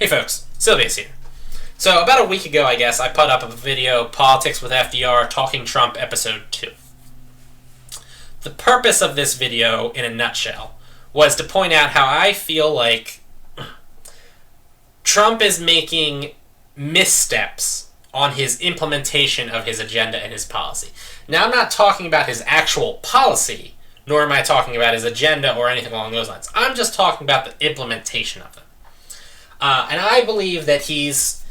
Hey folks, Sylvia's here. So about a week ago, I guess, I put up a video, Politics with FDR, Talking Trump, Episode 2. The purpose of this video, in a nutshell, was to point out how I feel like Trump is making missteps on his implementation of his agenda and his policy. Now, I'm not talking about his actual policy, nor am I talking about his agenda or anything along those lines. I'm just talking about the implementation of it. And I believe that he's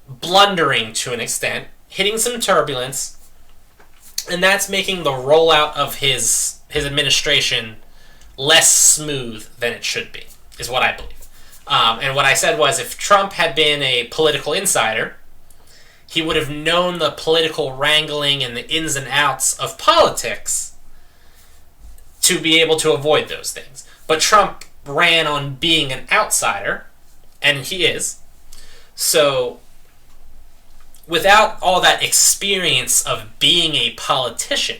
blundering to an extent, hitting some turbulence, and that's making the rollout of his administration less smooth than it should be, is what I believe. And what I said was, if Trump had been a political insider, he would have known the political wrangling and the ins and outs of politics to be able to avoid those things. But Trump ran on being an outsider, and he is. So, without all that experience of being a politician,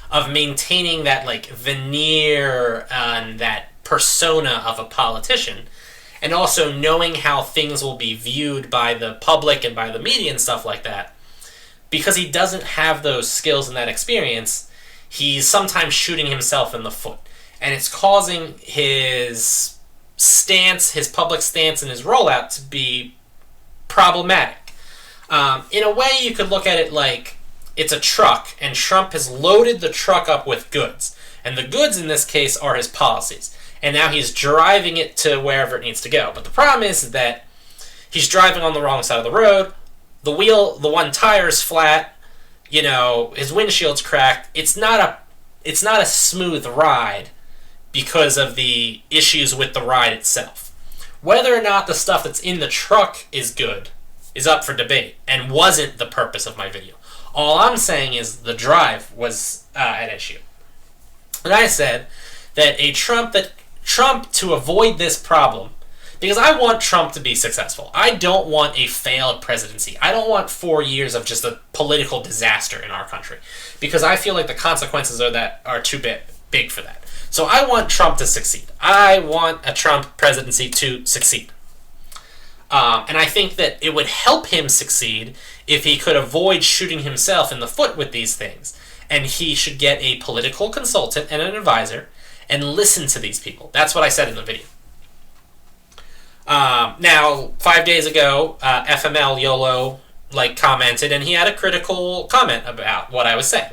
of maintaining that veneer and that persona of a politician, and also knowing how things will be viewed by the public and by the media and stuff like that, because he doesn't have those skills and that experience, he's sometimes shooting himself in the foot. And it's causing his stance, his public stance, and his rollout to be problematic. In a way, you could look at it like it's a truck, and Trump has loaded the truck up with goods. And the goods in this case are his policies. And now he's driving it to wherever it needs to go. But the problem is that he's driving on the wrong side of the road. The one tire's flat. His windshield's cracked. It's not a smooth ride because of the issues with the ride itself. Whether or not the stuff that's in the truck is good is up for debate, and wasn't the purpose of my video. All I'm saying is the drive was at issue. And I said that Trump, to avoid this problem, because I want Trump to be successful. I don't want a failed presidency. I don't want 4 years of just a political disaster in our country, because I feel like the consequences of that are too big for that. So I want Trump to succeed. I want a Trump presidency to succeed. And I think that it would help him succeed if he could avoid shooting himself in the foot with these things. And he should get a political consultant and an advisor and listen to these people. That's what I said in the video. Now, 5 days ago, FML YOLO commented, and he had a critical comment about what I was saying.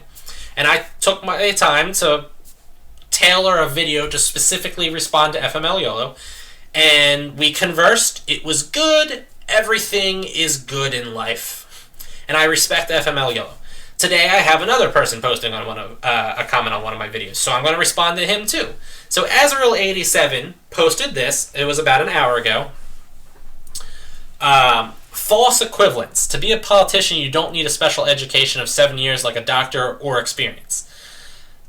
And I took my time to tailor a video to specifically respond to FML YOLO, and we conversed. It was good. Everything is good in life, and I respect FML YOLO. Today I have another person posting on a comment on one of my videos, so I'm going to respond to him too. So Azriel87 posted this. It was about an hour ago. False equivalence. To be a politician, you don't need a special education of 7 years like a doctor or experience.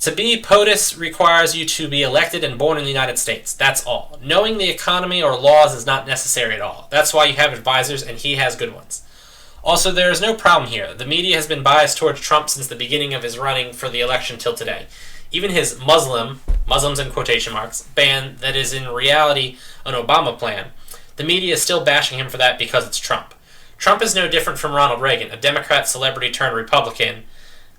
To be POTUS requires you to be elected and born in the United States. That's all. Knowing the economy or laws is not necessary at all. That's why you have advisors, and he has good ones. Also, there is no problem here. The media has been biased towards Trump since the beginning of his running for the election till today. Even his Muslims in quotation marks, ban that is in reality an Obama plan, the media is still bashing him for that because it's Trump. Trump is no different from Ronald Reagan, a Democrat celebrity turned Republican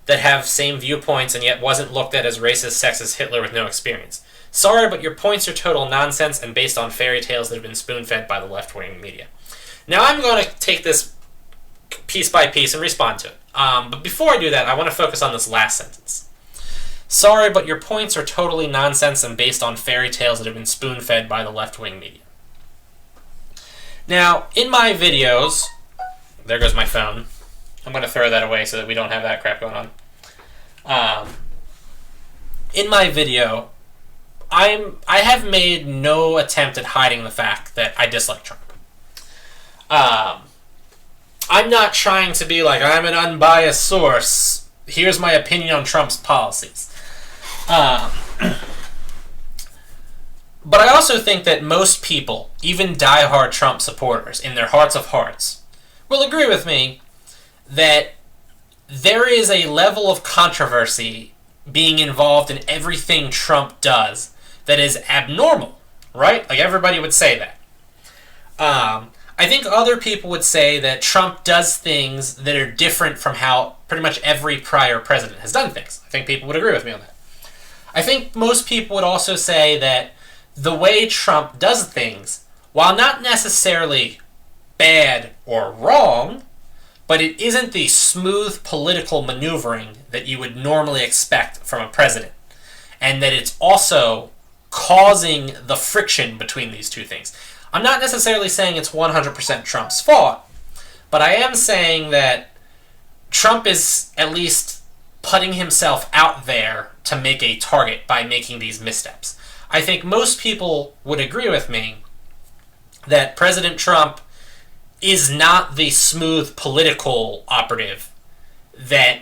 that have same viewpoints and yet wasn't looked at as racist, sexist Hitler with no experience. Sorry, but your points are total nonsense and based on fairy tales that have been spoon-fed by the left-wing media. Now I'm going to take this piece by piece and respond to it. But before I do that, I want to focus on this last sentence. Sorry, but your points are totally nonsense and based on fairy tales that have been spoon-fed by the left-wing media. Now, in my videos, there goes my phone. I'm going to throw that away so that we don't have that crap going on. In my video, I have made no attempt at hiding the fact that I dislike Trump. I'm not trying to be like, I'm an unbiased source. Here's my opinion on Trump's policies. But I also think that most people, even diehard Trump supporters, in their hearts of hearts, will agree with me that there is a level of controversy being involved in everything Trump does that is abnormal, right? Like, everybody would say that. I think other people would say that Trump does things that are different from how pretty much every prior president has done things. I think people would agree with me on that. I think most people would also say that the way Trump does things, while not necessarily bad or wrong, but it isn't the smooth political maneuvering that you would normally expect from a president. And that it's also causing the friction between these two things. I'm not necessarily saying it's 100% Trump's fault, but I am saying that Trump is at least putting himself out there to make a target by making these missteps. I think most people would agree with me that President Trump is not the smooth political operative that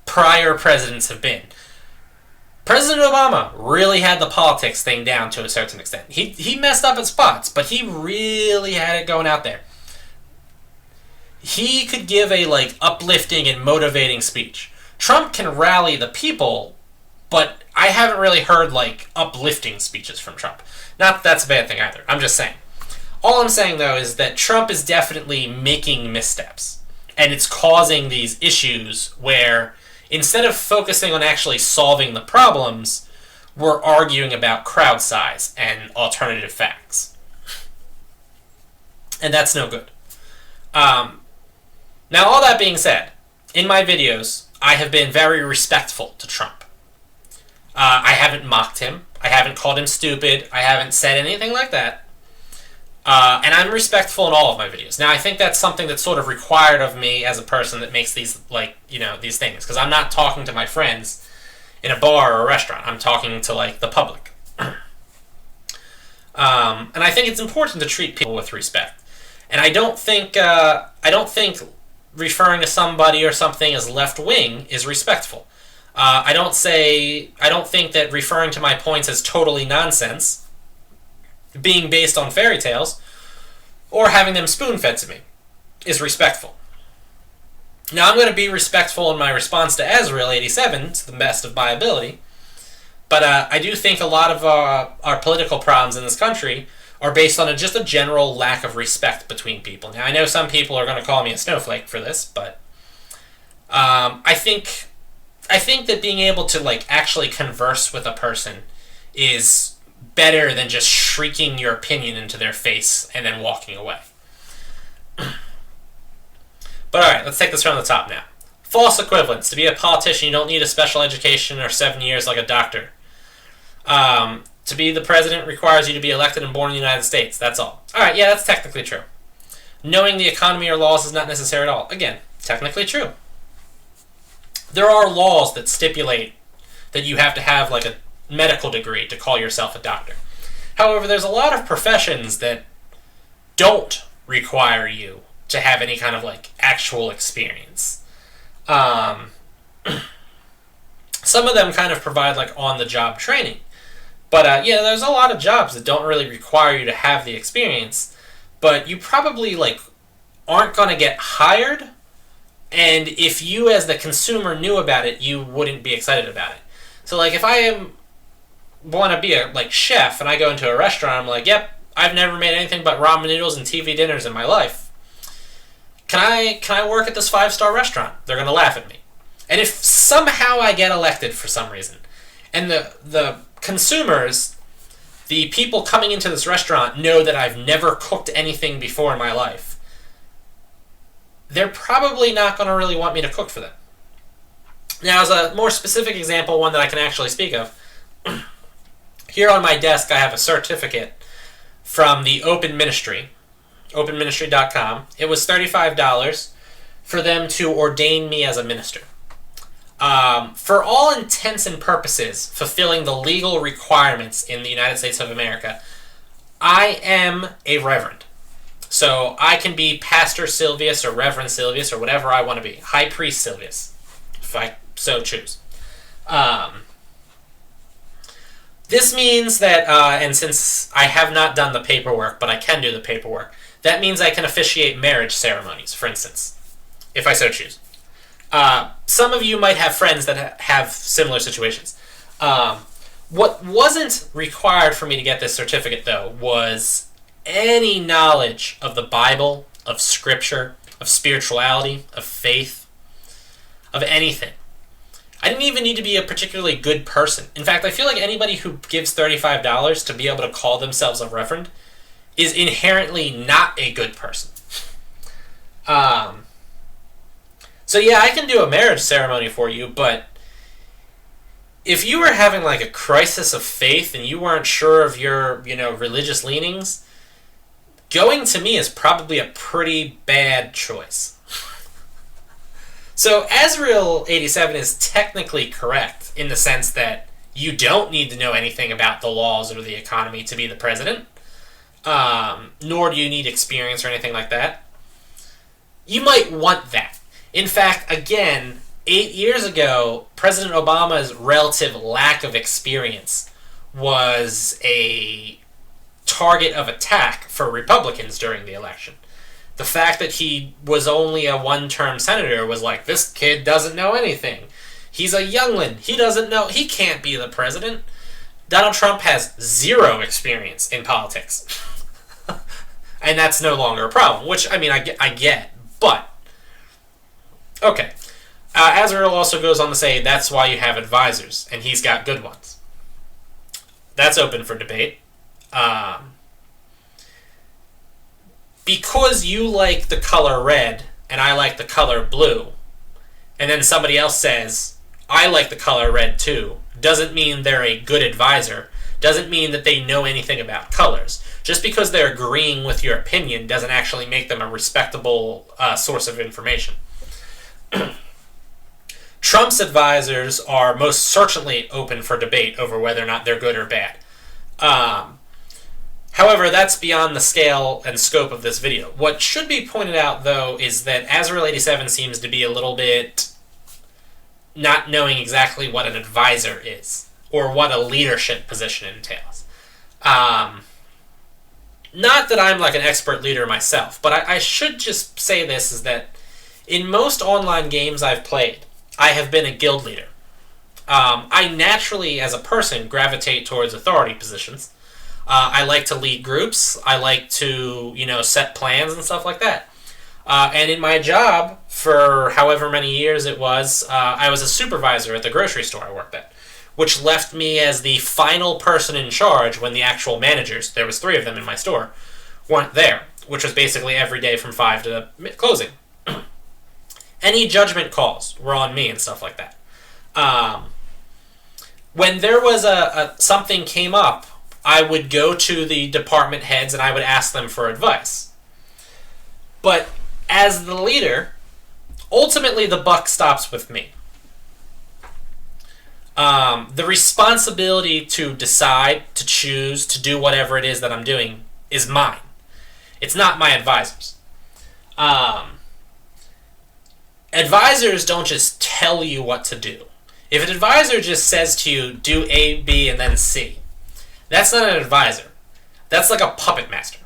prior presidents have been. President Obama really had the politics thing down to a certain extent. He messed up at spots, but he really had it going out there. He could give a uplifting and motivating speech. Trump can rally the people, but I haven't really heard uplifting speeches from Trump. Not that that's a bad thing either. I'm just saying. All I'm saying though is that Trump is definitely making missteps, and it's causing these issues where instead of focusing on actually solving the problems, we're arguing about crowd size and alternative facts. And that's no good. Now, all that being said, in my videos, I have been very respectful to Trump. I haven't mocked him. I haven't called him stupid. I haven't said anything like that. And I'm respectful in all of my videos. Now, I think that's something that's sort of required of me as a person that makes these, these things. Because I'm not talking to my friends in a bar or a restaurant. I'm talking to, the public. And I think it's important to treat people with respect. And I don't think referring to somebody or something as left-wing is respectful. I don't think that referring to my points as totally nonsense, being based on fairy tales, or having them spoon-fed to me, is respectful. Now, I'm going to be respectful in my response to Azriel87 to the best of my ability, but I do think a lot of our political problems in this country are based on just a general lack of respect between people. Now, I know some people are going to call me a snowflake for this, but I think that being able to actually converse with a person is better than just shrieking your opinion into their face and then walking away. But alright, let's take this from the top now. False equivalence. To be a politician, you don't need a special education or 7 years like a doctor. To be the president requires you to be elected and born in the United States. That's all. Alright, yeah, that's technically true. Knowing the economy or laws is not necessary at all. Again, technically true. There are laws that stipulate that you have to have a medical degree to call yourself a doctor. However, there's a lot of professions that don't require you to have any kind of actual experience. Some of them kind of provide on-the-job training. But yeah, there's a lot of jobs that don't really require you to have the experience, but you probably aren't going to get hired, and if you as the consumer knew about it, you wouldn't be excited about it. So if I want to be a chef and I go into a restaurant, I'm yep, I've never made anything but ramen noodles and TV dinners in my life. Can I work at this 5-star restaurant? They're going to laugh at me. And if somehow I get elected for some reason, and the consumers, the people coming into this restaurant know that I've never cooked anything before in my life, they're probably not going to really want me to cook for them. Now, as a more specific example, one that I can actually speak of, here on my desk I have a certificate from the Open Ministry, openministry.com. It was $35 for them to ordain me as a minister. For all intents and purposes, fulfilling the legal requirements in the United States of America, I am a reverend. So I can be Pastor Silvius or Reverend Silvius or whatever I want to be. High Priest Silvius, if I so choose. This means that, and since I have not done the paperwork, but I can do the paperwork, that means I can officiate marriage ceremonies, for instance, if I so choose. Some of you might have friends that have similar situations. What wasn't required for me to get this certificate, though, was any knowledge of the Bible, of Scripture, of spirituality, of faith, of anything. I didn't even need to be a particularly good person. In fact, I feel like anybody who gives $35 to be able to call themselves a reverend is inherently not a good person. So yeah, I can do a marriage ceremony for you, but if you were having like a crisis of faith and you weren't sure of your, religious leanings, going to me is probably a pretty bad choice. So Azriel87 is technically correct in the sense that you don't need to know anything about the laws or the economy to be the president, nor do you need experience or anything like that. You might want that. In fact, again, 8 years ago, President Obama's relative lack of experience was a target of attack for Republicans during the election. The fact that he was only a one-term senator was like, this kid doesn't know anything. He's a youngling. He doesn't know. He can't be the president. Donald Trump has zero experience in politics. And that's no longer a problem, which, I get, but... Okay. Azriel also goes on to say that's why you have advisors, and he's got good ones. That's open for debate. Because you like the color red, and I like the color blue, and then somebody else says, I like the color red too, doesn't mean they're a good advisor, doesn't mean that they know anything about colors. Just because they're agreeing with your opinion doesn't actually make them a respectable source of information. Trump's advisors are most certainly open for debate over whether or not they're good or bad. However, that's beyond the scale and scope of this video. What should be pointed out, though, is that Azriel87 seems to be a little bit not knowing exactly what an advisor is, or what a leadership position entails. Not that I'm like an expert leader myself, but I should just say this, is that in most online games I've played, I have been a guild leader. I naturally, as a person, gravitate towards authority positions. I like to lead groups. I like to, set plans and stuff like that. And in my job, for however many years it was, I was a supervisor at the grocery store I worked at, which left me as the final person in charge when the actual managers, there was 3 of them in my store, weren't there, which was basically every day from 5 to closing. Any judgment calls were on me and stuff like that. When there was something came up, I would go to the department heads and I would ask them for advice. But as the leader, ultimately the buck stops with me. The responsibility to decide, to choose, to do whatever it is that I'm doing is mine. It's not my advisors. Advisors don't just tell you what to do. If an advisor just says to you, do A, B, and then C, that's not an advisor. That's like a puppet master.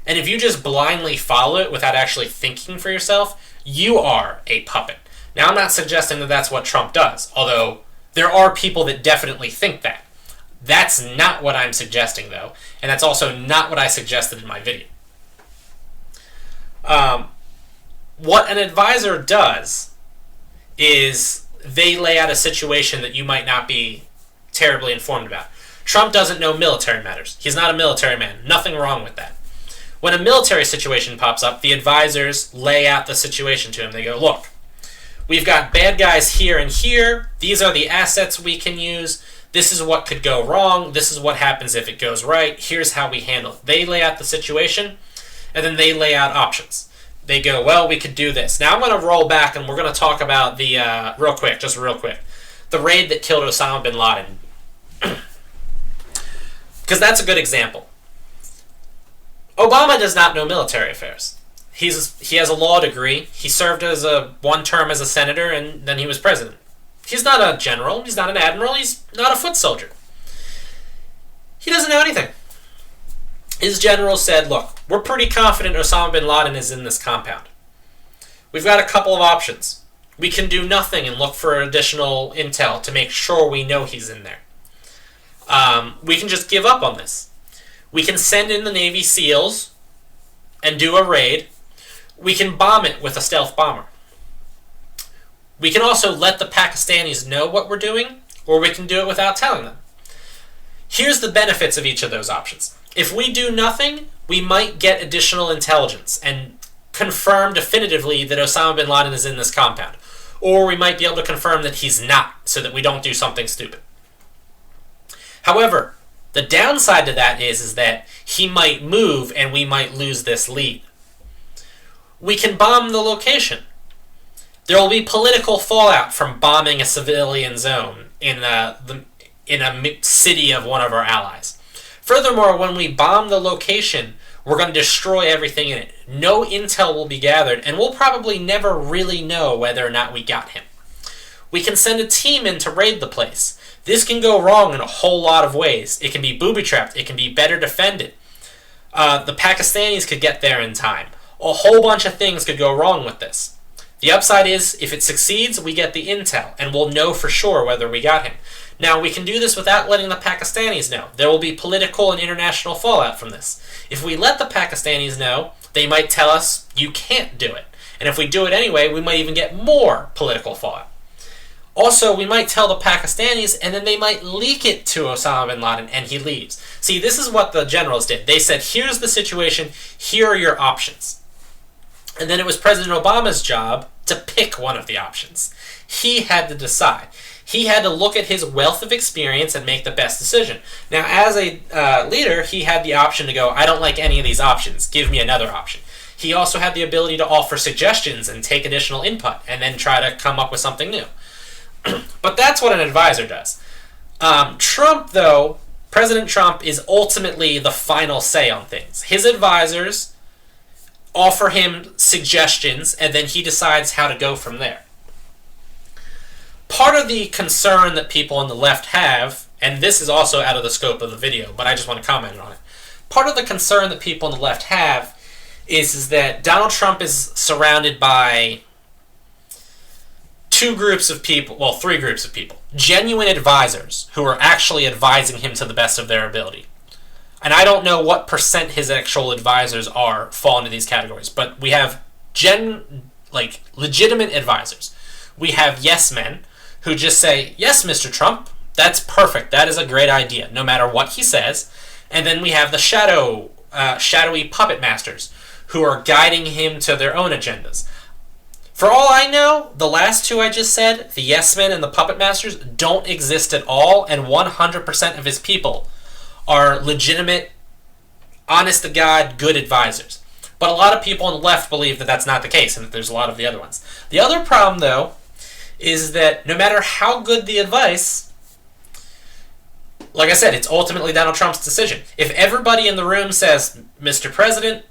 And if you just blindly follow it without actually thinking for yourself, you are a puppet. Now, I'm not suggesting that that's what Trump does, although there are people that definitely think that. That's not what I'm suggesting, though, and that's also not what I suggested in my video. What an advisor does is they lay out a situation that you might not be terribly informed about. Trump doesn't know military matters. He's not a military man. Nothing wrong with that. When a military situation pops up, the advisors lay out the situation to him. They go, look, we've got bad guys here and here. These are the assets we can use. This is what could go wrong. This is what happens if it goes right. Here's how we handle it. They lay out the situation, and then they lay out options. They go, well, we could do this. Now I'm going to roll back, and we're going to talk about the, real quick, the raid that killed Osama bin Laden. Because that's a good example. Obama does not know military affairs. He has a law degree. He served as one term as a senator, and then he was president. He's not a general. He's not an admiral. He's not a foot soldier. He doesn't know anything. His general said, look, we're pretty confident Osama bin Laden is in this compound. We've got a couple of options. We can do nothing and look for additional intel to make sure we know he's in there. We can just give up on this. We can send in the Navy SEALs and do a raid. We can bomb it with a stealth bomber. We can also let the Pakistanis know what we're doing, or we can do it without telling them. Here's the benefits of each of those options. If we do nothing, we might get additional intelligence and confirm definitively that Osama bin Laden is in this compound. Or we might be able to confirm that he's not, so that we don't do something stupid. However, the downside to that is that he might move and we might lose this lead. We can bomb the location. There will be political fallout from bombing a civilian zone in a city of one of our allies. Furthermore, when we bomb the location, we're going to destroy everything in it. No intel will be gathered, and we'll probably never really know whether or not we got him. We can send a team in to raid the place. This can go wrong in a whole lot of ways. It can be booby-trapped. It can be better defended. The Pakistanis could get there in time. A whole bunch of things could go wrong with this. The upside is, if it succeeds, we get the intel, and we'll know for sure whether we got him. Now, we can do this without letting the Pakistanis know. There will be political and international fallout from this. If we let the Pakistanis know, they might tell us, you can't do it. And if we do it anyway, we might even get more political fallout. Also, we might tell the Pakistanis, and then they might leak it to Osama bin Laden, and he leaves. See, this is what the generals did. They said, here's the situation, here are your options. And then it was President Obama's job to pick one of the options. He had to decide. He had to look at his wealth of experience and make the best decision. Now, as a leader, he had the option to go, I don't like any of these options. Give me another option. He also had the ability to offer suggestions and take additional input and then try to come up with something new. But that's what an advisor does. Trump, though, President Trump is ultimately the final say on things. His advisors offer him suggestions, and then he decides how to go from there. Part of the concern that people on the left have, and this is also out of the scope of the video, but I just want to comment on it. Part of the concern that people on the left have is that Donald Trump is surrounded by three groups of people. Genuine advisors who are actually advising him to the best of their ability. And I don't know what percent his actual advisors fall into these categories, but we have legitimate advisors. We have yes men who just say, yes, Mr. Trump, that's perfect. That is a great idea, no matter what he says. And then we have the shadowy puppet masters who are guiding him to their own agendas. For all I know, the last two I just said, the yes men and the puppet masters, don't exist at all, and 100% of his people are legitimate, honest-to-God, good advisors. But a lot of people on the left believe that that's not the case, and that there's a lot of the other ones. The other problem, though, is that no matter how good the advice, like I said, it's ultimately Donald Trump's decision. If everybody in the room says, Mr. President,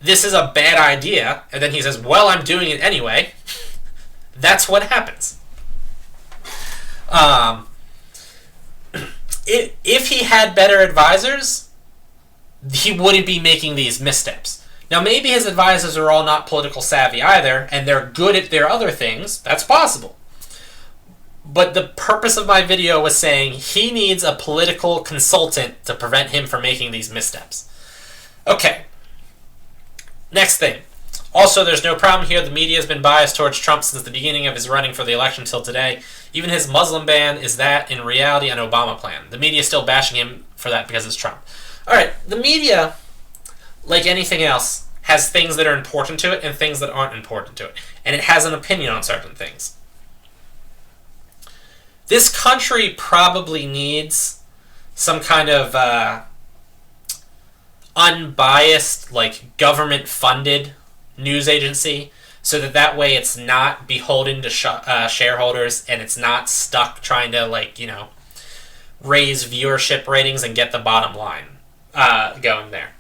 this is a bad idea, and then he says, well, I'm doing it anyway, that's what happens. If he had better advisors, he wouldn't be making these missteps. Now, maybe his advisors are all not political savvy either, and they're good at their other things. That's possible. But the purpose of my video was saying he needs a political consultant to prevent him from making these missteps. Okay. Next thing. Also, there's no problem here. The media has been biased towards Trump since the beginning of his running for the election till today. Even his Muslim ban is that, in reality, an Obama plan. The media is still bashing him for that because it's Trump. Alright, the media, like anything else, has things that are important to it and things that aren't important to it. And it has an opinion on certain things. This country probably needs some kind of unbiased, government-funded news agency, so that way it's not beholden to shareholders, and it's not stuck trying to, raise viewership ratings and get the bottom line going there.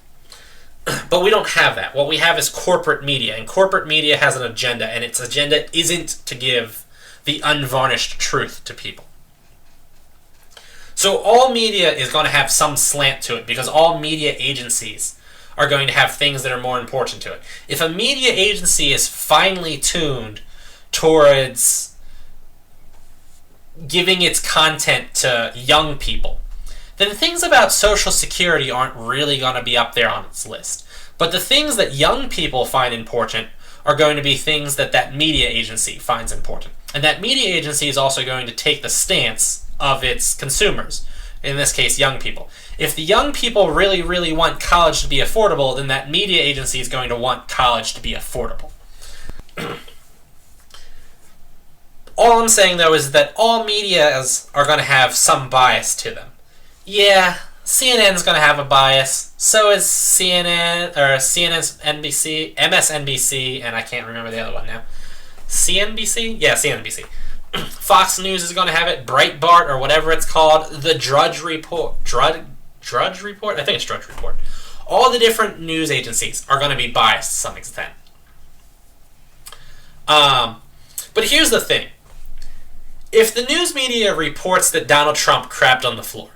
But we don't have that. What we have is corporate media, and corporate media has an agenda, and its agenda isn't to give the unvarnished truth to people. So all media is going to have some slant to it, because all media agencies are going to have things that are more important to it. If a media agency is finely tuned towards giving its content to young people, then things about Social Security aren't really going to be up there on its list. But the things that young people find important are going to be things that that media agency finds important. And that media agency is also going to take the stance of its consumers, in this case, young people. If the young people really, really want college to be affordable, then that media agency is going to want college to be affordable. All I'm saying, though, is that all medias are going to have some bias to them. Yeah, CNN's going to have a bias. So is CNN, or NBC, MSNBC, and I can't remember the other one now. CNBC? Yeah, CNBC. Fox News is going to have it. Breitbart, or whatever it's called. The Drudge Report. Drudge Report? I think it's Drudge Report. All the different news agencies are going to be biased to some extent. But here's the thing. If the news media reports that Donald Trump crapped on the floor,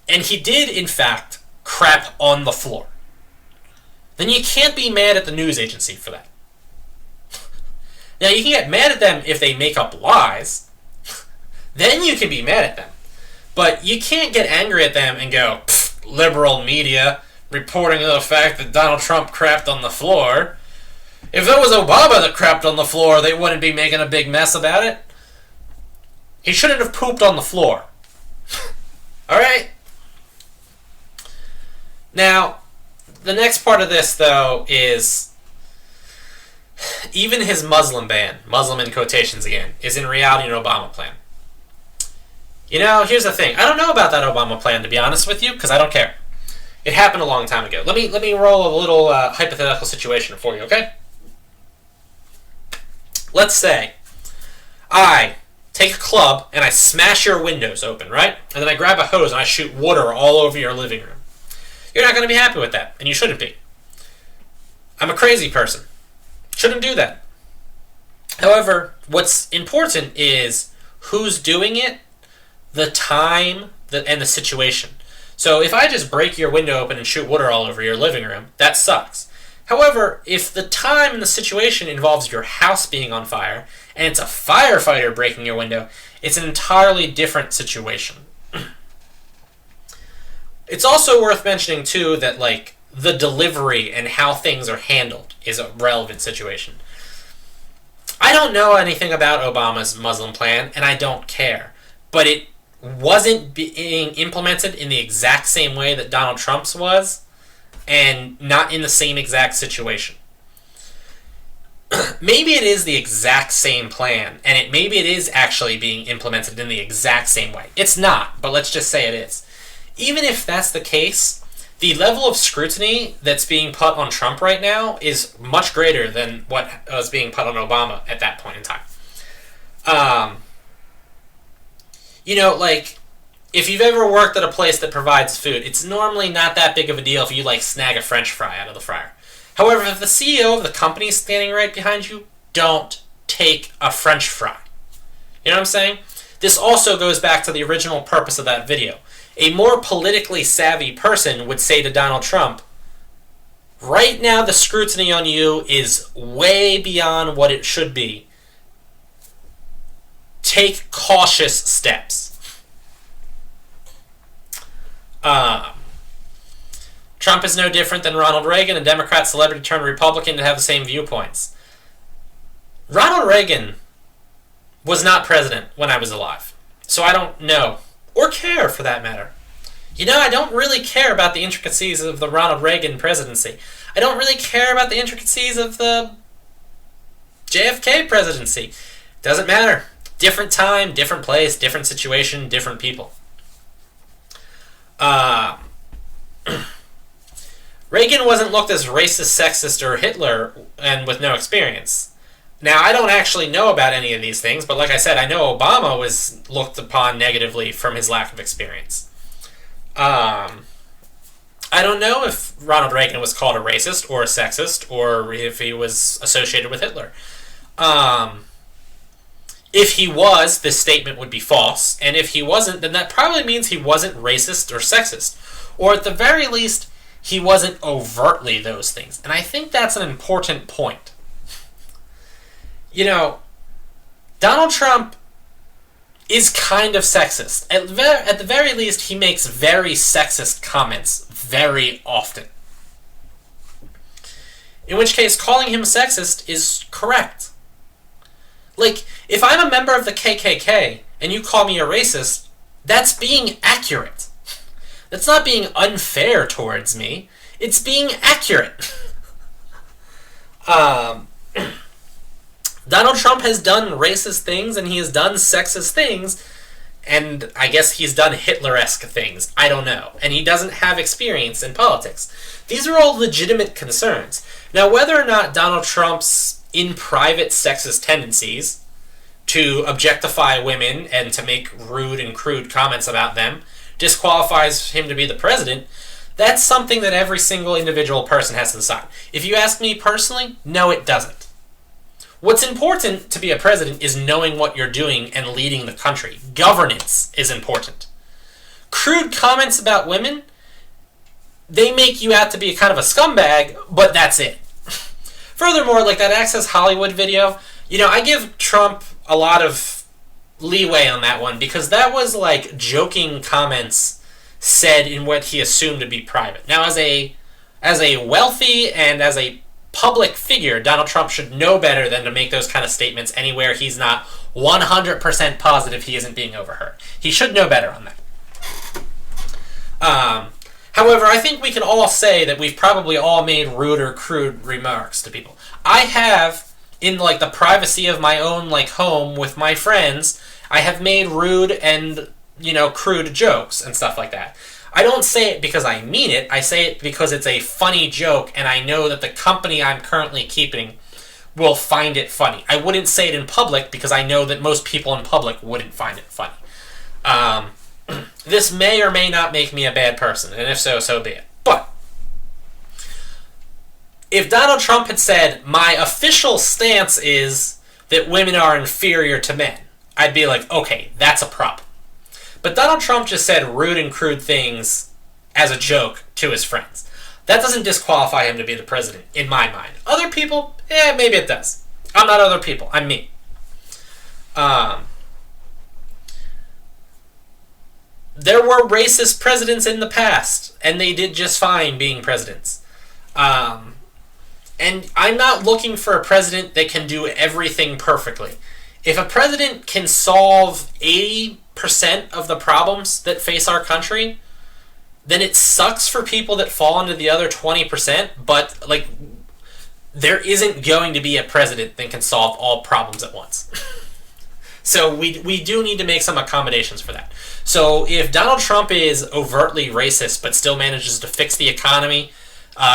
and he did, in fact, crap on the floor, then you can't be mad at the news agency for that. Now, you can get mad at them if they make up lies. Then you can be mad at them. But you can't get angry at them and go, liberal media reporting the fact that Donald Trump crapped on the floor. If it was Obama that crapped on the floor, they wouldn't be making a big mess about it. He shouldn't have pooped on the floor. Alright? Now, the next part of this, though, is even his Muslim ban, Muslim in quotations again, is in reality an Obama plan. You know, here's the thing. I don't know about that Obama plan, to be honest with you, because I don't care. It happened a long time ago. Let me roll a little hypothetical situation for you, okay? Let's say I take a club and I smash your windows open, right? And then I grab a hose and I shoot water all over your living room. You're not going to be happy with that, and you shouldn't be. I'm a crazy person. Shouldn't do that. However, what's important is who's doing it, the time, and the situation. So if I just break your window open and shoot water all over your living room, that sucks. However, if the time and the situation involves your house being on fire, and it's a firefighter breaking your window, it's an entirely different situation. It's also worth mentioning, too, that, like, the delivery and how things are handled is a relevant situation. I don't know anything about Obama's Muslim plan, and I don't care. But it wasn't being implemented in the exact same way that Donald Trump's was, and not in the same exact situation. Maybe it is the exact same plan, and maybe it is actually being implemented in the exact same way. It's not, but let's just say it is. Even if that's the case, the level of scrutiny that's being put on Trump right now is much greater than what was being put on Obama at that point in time. You know, like, if you've ever worked at a place that provides food, it's normally not that big of a deal if you, like, snag a French fry out of the fryer. However, if the CEO of the company is standing right behind you, don't take a French fry. You know what I'm saying? This also goes back to the original purpose of that video. A more politically savvy person would say to Donald Trump, right now the scrutiny on you is way beyond what it should be. Take cautious steps. Trump is no different than Ronald Reagan, a Democrat celebrity turned Republican to have the same viewpoints. Ronald Reagan was not president when I was alive, so I don't know, or care for that matter. You know, I don't really care about the intricacies of the Ronald Reagan presidency. I don't really care about the intricacies of the JFK presidency. Doesn't matter. Different time, different place, different situation, different people. Reagan wasn't looked as racist, sexist, or Hitler, and with no experience. Now, I don't actually know about any of these things, but like I said, I know Obama was looked upon negatively from his lack of experience. I don't know if Ronald Reagan was called a racist or a sexist, or if he was associated with Hitler. If he was, this statement would be false, and if he wasn't, then that probably means he wasn't racist or sexist. Or at the very least, he wasn't overtly those things. And I think that's an important point. You know, Donald Trump is kind of sexist. At the very least, he makes very sexist comments very often. In which case, calling him sexist is correct. Like, if I'm a member of the KKK and you call me a racist, that's being accurate. That's not being unfair towards me. It's being accurate. Donald Trump has done racist things and he has done sexist things, and I guess he's done Hitler-esque things. I don't know. And he doesn't have experience in politics. These are all legitimate concerns. Now, whether or not Donald Trump's in private sexist tendencies to objectify women and to make rude and crude comments about them disqualifies him to be the president, that's something that every single individual person has to decide. If you ask me personally, no, it doesn't. What's important to be a president is knowing what you're doing and leading the country. Governance is important. Crude comments about women, they make you out to be kind of a scumbag, but that's it. Furthermore, like that Access Hollywood video, I give Trump a lot of leeway on that one because that was like joking comments said in what he assumed to be private. Now, as a wealthy and as a public figure, Donald Trump should know better than to make those kind of statements anywhere he's not 100% positive he isn't being overheard. He should know better on that. However, I think we can all say that we've probably all made rude or crude remarks to people. I have, in like the privacy of my own like home with my friends, I have made rude and crude jokes and stuff like that. I don't say it because I mean it. I say it because it's a funny joke, and I know that the company I'm currently keeping will find it funny. I wouldn't say it in public because I know that most people in public wouldn't find it funny. This may or may not make me a bad person, and if so, so be it. But if Donald Trump had said, my official stance is that women are inferior to men, I'd be like, okay, that's a problem. But Donald Trump just said rude and crude things as a joke to his friends. That doesn't disqualify him to be the president, in my mind. Other people, maybe it does. I'm not other people. I'm me. There were racist presidents in the past, and they did just fine being presidents. And I'm not looking for a president that can do everything perfectly. If a president can solve 80% of the problems that face our country, then it sucks for people that fall into the other 20%, but like there isn't going to be a president that can solve all problems at once. So we do need to make some accommodations for that. So if Donald Trump is overtly racist but still manages to fix the economy,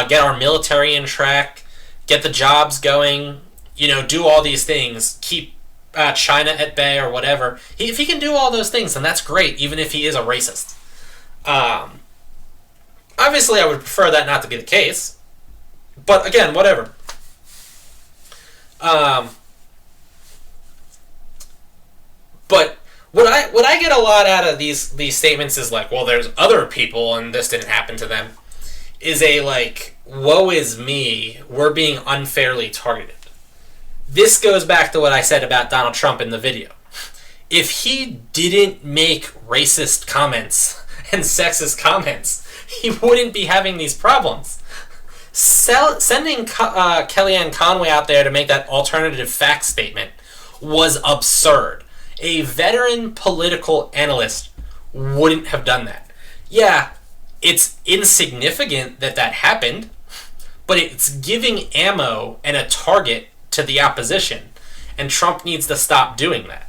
get our military in track, get the jobs going, do all these things, keep China at bay or whatever, if he can do all those things, then that's great, even if he is a racist. Obviously, I would prefer that not to be the case. But again, whatever. But what I get a lot out of these statements is like, well, there's other people and this didn't happen to them, is a like, woe is me, we're being unfairly targeted. This goes back to what I said about Donald Trump in the video. If he didn't make racist comments and sexist comments, he wouldn't be having these problems. Sending Kellyanne Conway out there to make that alternative fact statement was absurd. A veteran political analyst wouldn't have done that. Yeah, it's insignificant that happened, but it's giving ammo and a target to the opposition, and Trump needs to stop doing that.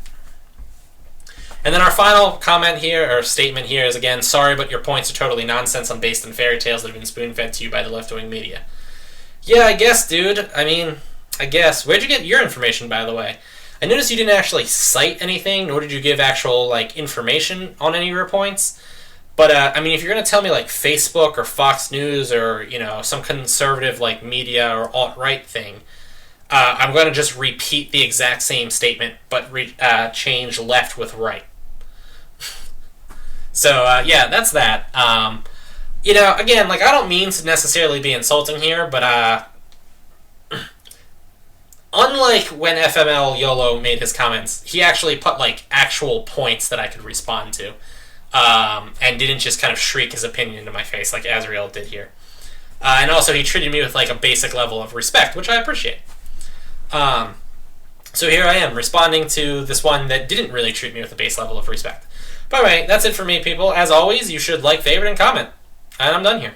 And then our final comment here, or statement here, is again, sorry, but your points are totally nonsense and based on fairy tales that have been spoon-fed to you by the left-wing media. Yeah, I guess, dude. I guess. Where'd you get your information, by the way? I noticed you didn't actually cite anything, nor did you give actual, information on any of your points. But, if you're going to tell me, Facebook or Fox News or, some conservative, media or alt-right thing, I'm going to just repeat the exact same statement, but change left with right. So, that's that. Again, I don't mean to necessarily be insulting here, but unlike when FML YOLO made his comments, he actually put like actual points that I could respond to, and didn't just kind of shriek his opinion into my face like Azriel did here. And also, he treated me with like a basic level of respect, which I appreciate. So here I am, responding to this one that didn't really treat me with a base level of respect. But anyway, that's it for me, people. As always, you should like, favorite, and comment. And I'm done here.